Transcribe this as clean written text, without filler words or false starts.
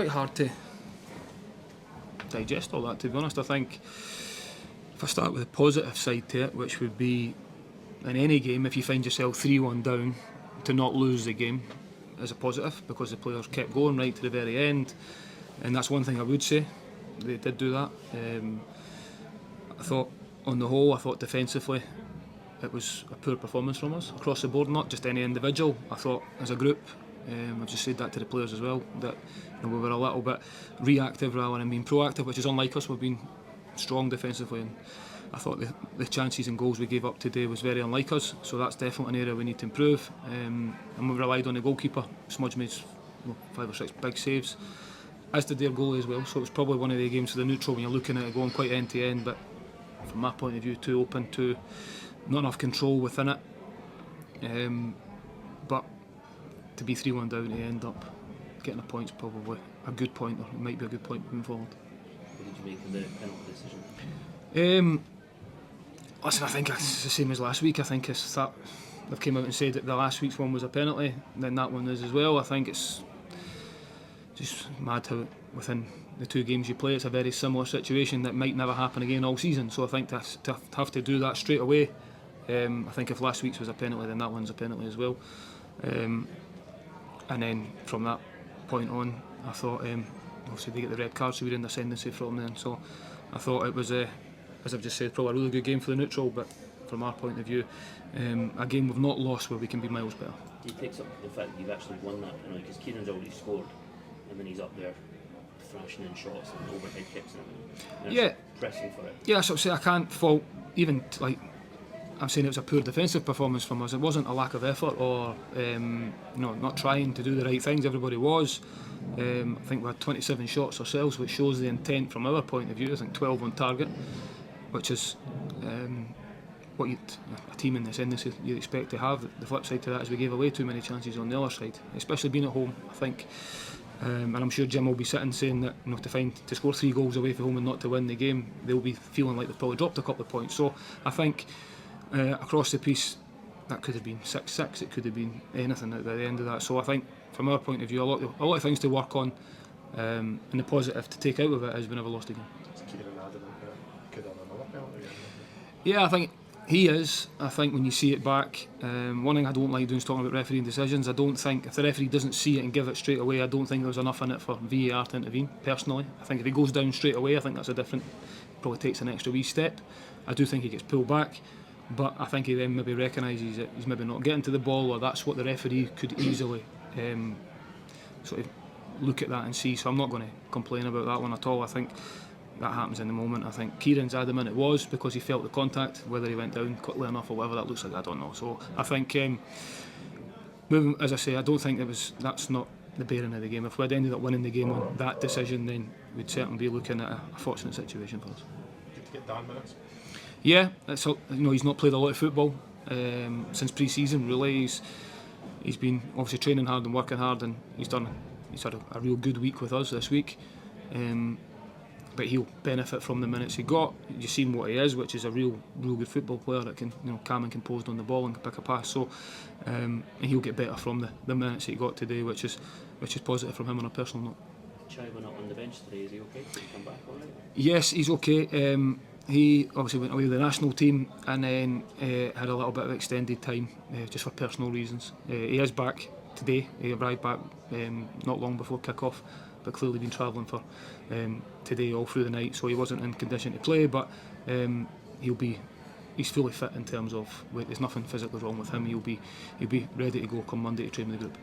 quite hard to digest all that, to be honest. I think if I start with the positive side to it, which would be in any game, if you find yourself 3-1 down, to not lose the game is a positive, because the players kept going right to the very end, and that's one thing I would say. They did do that. I thought, on the whole, defensively it was a poor performance from us across the board, not just any individual. I thought as a group, I've just said that to the players as well, that we were a little bit reactive rather than being proactive, which is unlike us. We've been strong defensively, and I thought the chances and goals we gave up today was very unlike us, so that's definitely an area we need to improve. And we relied on the goalkeeper. Smudge made 5 or 6 big saves, as did their goalie as well, so it was probably one of the games for the neutral when you're looking at it going quite end to end, but from my point of view, too open, not enough control within it. But to be 3-1 down to end up getting a point's probably a good point, or it might be a good point moving forward. What did you make of the penalty decision? Listen, I think it's the same as last week. I think it's that they've came out and said that the last week's one was a penalty, and then that one is as well. I think it's just mad how within the 2 games you play, it's a very similar situation that might never happen again all season. So I think to have to do that straight away, I think if last week's was a penalty, then that one's a penalty as well. And then from that point on, I thought obviously they get the red card, so we're in the ascendancy from then. So I thought it was as I've just said, probably a really good game for the neutral, but from our point of view, a game we've not lost where we can be miles better. Do you take up the fact that you've actually won that penalty, because Kieran's already scored, and then he's up there thrashing in shots and overhead kicks and yeah, pressing for it? Yeah, so I can't fault, even like I'm saying, it was a poor defensive performance from us. It wasn't a lack of effort or not trying to do the right things. Everybody was. I think we had 27 shots ourselves, which shows the intent from our point of view. I think 12 on target, which is what a team in this industry you'd expect to have. The flip side to that is we gave away too many chances on the other side, especially being at home. I think, and I'm sure Jim will be sitting saying that to score 3 goals away from home and not to win the game, they'll be feeling like they've probably dropped a couple of points. So I think across the piece, that could have been 6-6. It could have been anything at the end of that. So I think from our point of view, a lot of things to work on, and the positive to take out of it is we never lost a game. Yeah, I think he is. I think when you see it back, one thing I don't like doing is talking about refereeing decisions. I don't think if the referee doesn't see it and give it straight away, I don't think there's enough in it for VAR to intervene, personally. I think if he goes down straight away, I think that's a different, probably takes an extra wee step. I do think he gets pulled back, but I think he then maybe recognises that he's maybe not getting to the ball, or that's what the referee could easily sort of look at that and see. So I'm not going to complain about that one at all. I think that happens in the moment. I think Kieran's adamant it was because he felt the contact. Whether he went down quickly enough or whatever that looks like, I don't know. So I think, as I say, I don't think that's not the bearing of the game. If we'd ended up winning the game on that decision, then we'd certainly be looking at a fortunate situation for us. Good to get Dan minutes. Yeah, he's not played a lot of football since pre-season. Really, he's been obviously training hard and working hard, and he's had a real good week with us this week. But he'll benefit from the minutes he got. You've seen what he is, which is a real good football player that can, calm and composed on the ball and can pick a pass. So, and he'll get better from the minutes he got today, which is positive from him on a personal note. Chaiwa not on the bench today, is he okay? Did he come back all right? Yes, he's okay. He obviously went away with the national team and then had a little bit of extended time just for personal reasons. He is back today. He arrived back not long before kick-off, but clearly been travelling for today all through the night, so he wasn't in condition to play, but he's fully fit in terms of there's nothing physically wrong with him. He'll be ready to go come Monday to train with the group.